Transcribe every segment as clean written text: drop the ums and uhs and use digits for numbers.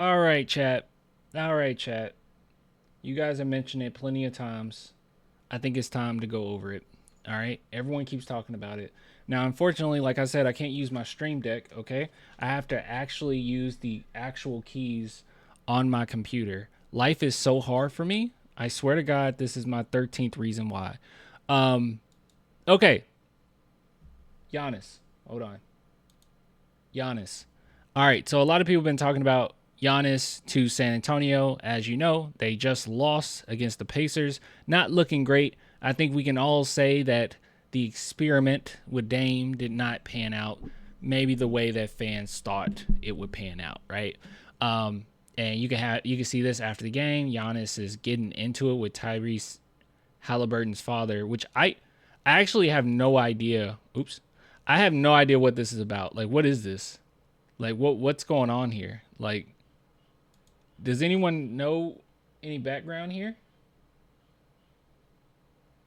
All right, chat. All right, chat. You guys have mentioned it plenty of times. I think it's time to go over it. All right. Everyone keeps talking about it. Now, unfortunately, like I said, I can't use my Stream Deck. Okay. I have to actually use the actual keys on my computer. Life is so hard for me. I swear to God, this is my 13th reason why. Um, okay. Giannis. Hold on. Giannis. All right. So a lot of people have been talking about Giannis to San Antonio. As you know, they just lost against the Pacers. Not looking great. I think we can all say that the experiment with Dame did not pan out maybe the way that fans thought it would pan out, right? And you can see this after the game. Giannis is getting into it with Tyrese Halliburton's father, which I actually have no idea. Oops. I have no idea what this is about. Like, what is this? Like, what's going on here? Like, does anyone know any background here?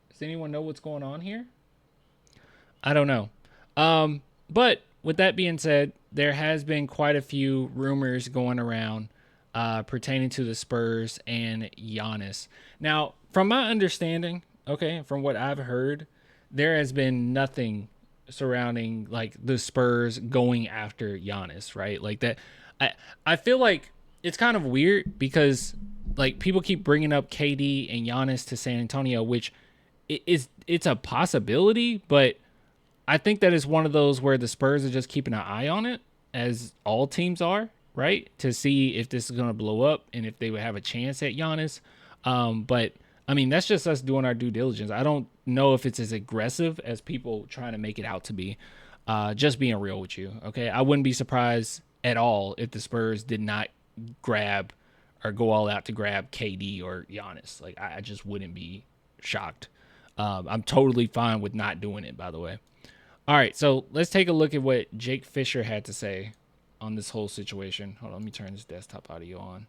Does anyone know what's going on here? I don't know. But with that being said, there has been quite a few rumors going around pertaining to the Spurs and Giannis. Now, from my understanding, okay, from what I've heard, there has been nothing surrounding like the Spurs going after Giannis, right? Like that. I feel like it's kind of weird because like people keep bringing up KD and Giannis to San Antonio, which it's a possibility, but I think that is one of those where the Spurs are just keeping an eye on it, as all teams are, right? To see if this is going to blow up and if they would have a chance at Giannis. But I mean, that's just us doing our due diligence. I don't know if it's as aggressive as people trying to make it out to be. Just being real with you, okay? I wouldn't be surprised at all if the Spurs did not grab or go all out to grab KD or Giannis. Like, I just wouldn't be shocked. I'm totally fine with not doing it, by the way. All right, so let's take a look at what Jake Fisher had to say on this whole situation. Hold on, let me turn this desktop audio on.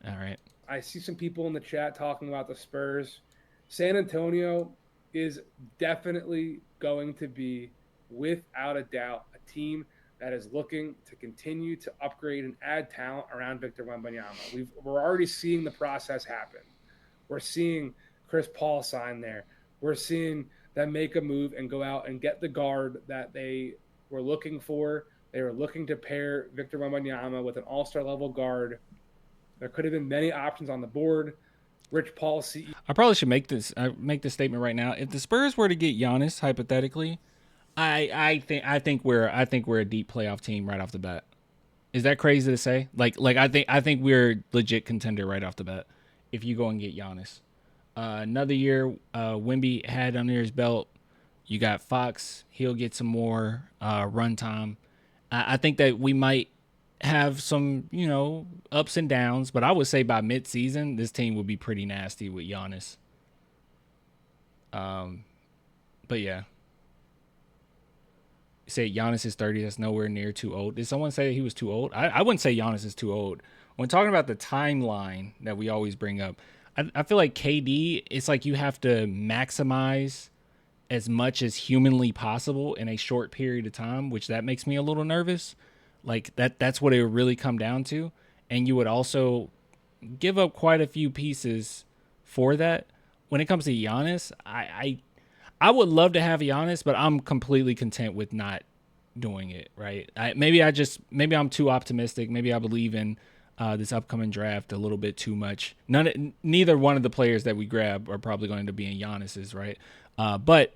All right. I see some people in the chat talking about the Spurs. San Antonio is definitely going to be, without a doubt, a team that is looking to continue to upgrade and add talent around Victor Wembanyama. We're already seeing the process happen. We're seeing Chris Paul sign there. We're seeing them make a move and go out and get the guard that they were looking for. They were looking to pair Victor Wembanyama with an all-star level guard. There could have been many options on the board. Rich Paul CEO. I probably should make this statement right now. If the Spurs were to get Giannis hypothetically, I think we're a deep playoff team right off the bat. Is that crazy to say? Like I think we're a legit contender right off the bat if you go and get Giannis. Another year, Wimby had under his belt. You got Fox. He'll get some more run time. I think that we might have some, ups and downs, but I would say by mid-season, this team would be pretty nasty with Giannis. But yeah, you say Giannis is 30. That's nowhere near too old. Did someone say he was too old? I wouldn't say Giannis is too old. When talking about the timeline that we always bring up, I feel like KD, it's like you have to maximize as much as humanly possible in a short period of time, which that makes me a little nervous. Like that's what it would really come down to. And you would also give up quite a few pieces for that. When it comes to Giannis, I would love to have Giannis, but I'm completely content with not doing it. Right? Maybe I'm too optimistic. Maybe I believe in this upcoming draft a little bit too much. Neither one of the players that we grab are probably going to be in Giannis's, right? But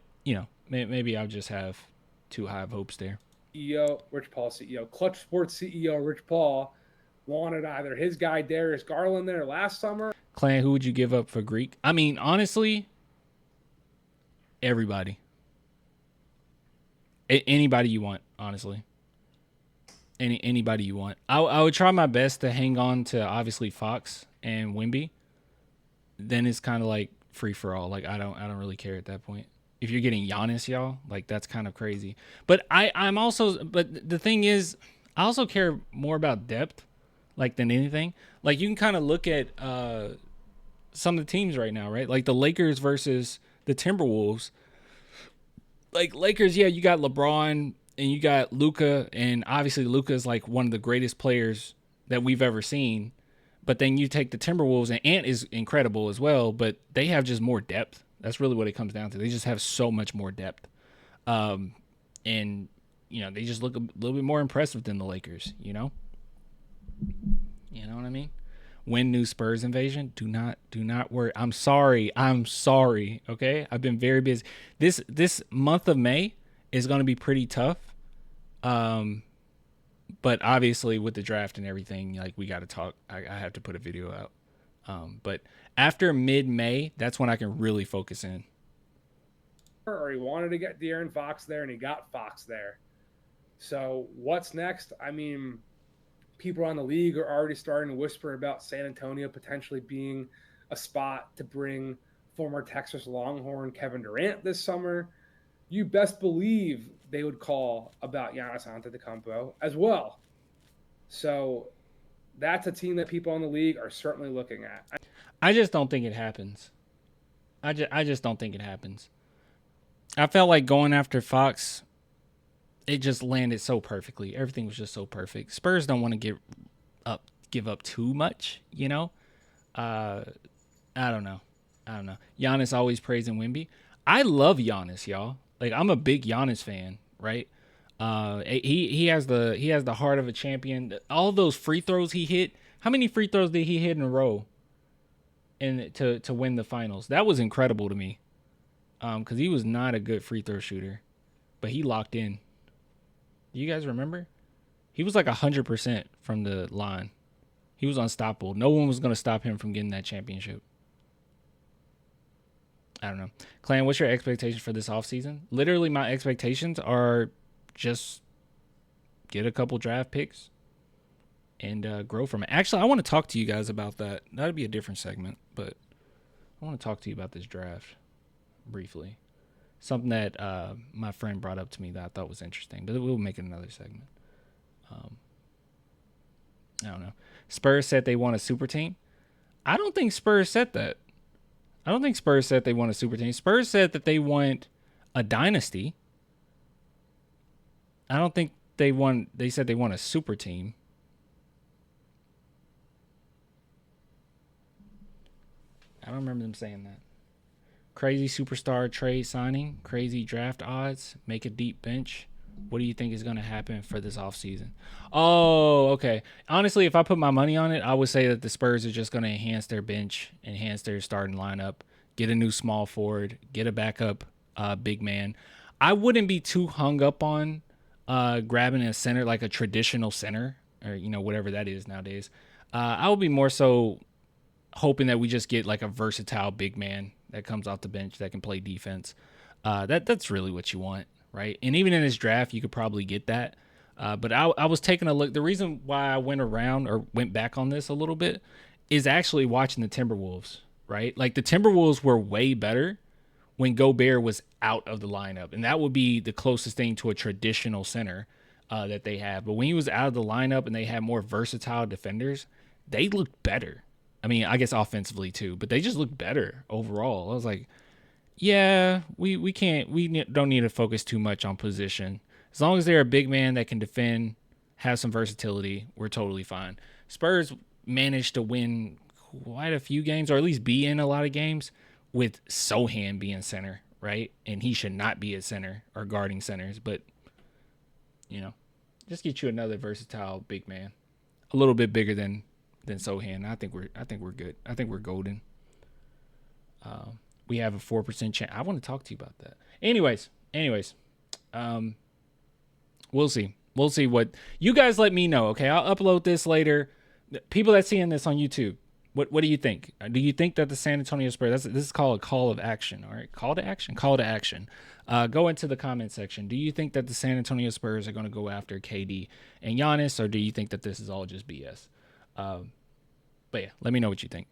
maybe I'll just have too high of hopes there. Rich Paul CEO, Clutch Sports CEO Rich Paul wanted either his guy Darius Garland there last summer. Clan, who would you give up for Greek? I mean, honestly, everybody, anybody you want, honestly. Anybody you want. I would try my best to hang on to obviously Fox and Wimby. Then it's kind of like free for all. Like I don't really care at that point. If you're getting Giannis, y'all, like that's kind of crazy. But but the thing is, I also care more about depth, like than anything. Like you can kind of look at some of the teams right now, right? Like the Lakers versus the Timberwolves. Like Lakers, yeah, you got LeBron and you got Luca, and obviously Luca is like one of the greatest players that we've ever seen. But then you take the Timberwolves, and Ant is incredible as well, but they have just more depth. That's really what it comes down to. They just have so much more depth. And, they just look a little bit more impressive than the Lakers, You know what I mean? When new Spurs invasion, do not worry. I'm sorry. Okay? I've been very busy. This month of May is going to be pretty tough. But obviously with the draft and everything, like we got to talk. I have to put a video out. But after mid-May, that's when I can really focus in. Or he wanted to get De'Aaron Fox there, and he got Fox there. So what's next? I mean, people around the league are already starting to whisper about San Antonio potentially being a spot to bring former Texas Longhorn Kevin Durant this summer. You best believe they would call about Giannis Antetokounmpo as well. So that's a team that people in the league are certainly looking at. I just don't think it happens. I just don't think it happens. I felt like going after Fox, it just landed so perfectly. Everything was just so perfect. Spurs don't want to give up too much, I don't know. Giannis always praising Wemby. I love Giannis, y'all. Like, I'm a big Giannis fan, right? He has the heart of a champion. All those free throws he hit. How many free throws did he hit in a row? To win the finals? That was incredible to me. Because he was not a good free throw shooter, but he locked in. Do you guys remember? He was like 100% from the line. He was unstoppable. No one was going to stop him from getting that championship. I don't know. Clan, what's your expectations for this offseason? Literally, my expectations are just get a couple draft picks and grow from it. Actually, I want to talk to you guys about that. That'd be a different segment, but I want to talk to you about this draft briefly. Something that my friend brought up to me that I thought was interesting, but we'll make it another segment. I don't know. Spurs said they want a super team. I don't think Spurs said that. I don't think Spurs said they want a super team. Spurs said that they want a dynasty. I don't think they said they want a super team. I don't remember them saying that. Crazy superstar trade signing, crazy draft odds, make a deep bench. What do you think is going to happen for this offseason? Oh, okay. Honestly, if I put my money on it, I would say that the Spurs are just going to enhance their bench, enhance their starting lineup, get a new small forward, get a backup big man. I wouldn't be too hung up on grabbing a center, like a traditional center, or whatever that is nowadays. I would be more so hoping that we just get like a versatile big man that comes off the bench that can play defense. That's really what you want, right? And even in this draft, you could probably get that. But I was taking a look. The reason why I went back on this a little bit is actually watching the Timberwolves, right? Like the Timberwolves were way better when Gobert was out of the lineup. And that would be the closest thing to a traditional center that they have. But when he was out of the lineup and they had more versatile defenders, they looked better. I mean, I guess offensively too, but they just look better overall. I was like, yeah, we don't need to focus too much on position. As long as they're a big man that can defend, have some versatility, we're totally fine. Spurs managed to win quite a few games, or at least be in a lot of games, with Sohan being center, right? And he should not be a center or guarding centers, but just get you another versatile big man, a little bit bigger than Sohan. I think we're good. I think we're golden. We have a 4% chance. I want to talk to you about that. Anyways, we'll see. We'll see what you guys let me know. Okay, I'll upload this later. People that seeing this on YouTube, what do you think? Do you think that the San Antonio Spurs? This is called a call of action. All right, call to action. Call to action. Go into the comment section. Do you think that the San Antonio Spurs are going to go after KD and Giannis, or do you think that this is all just BS? But yeah, let me know what you think.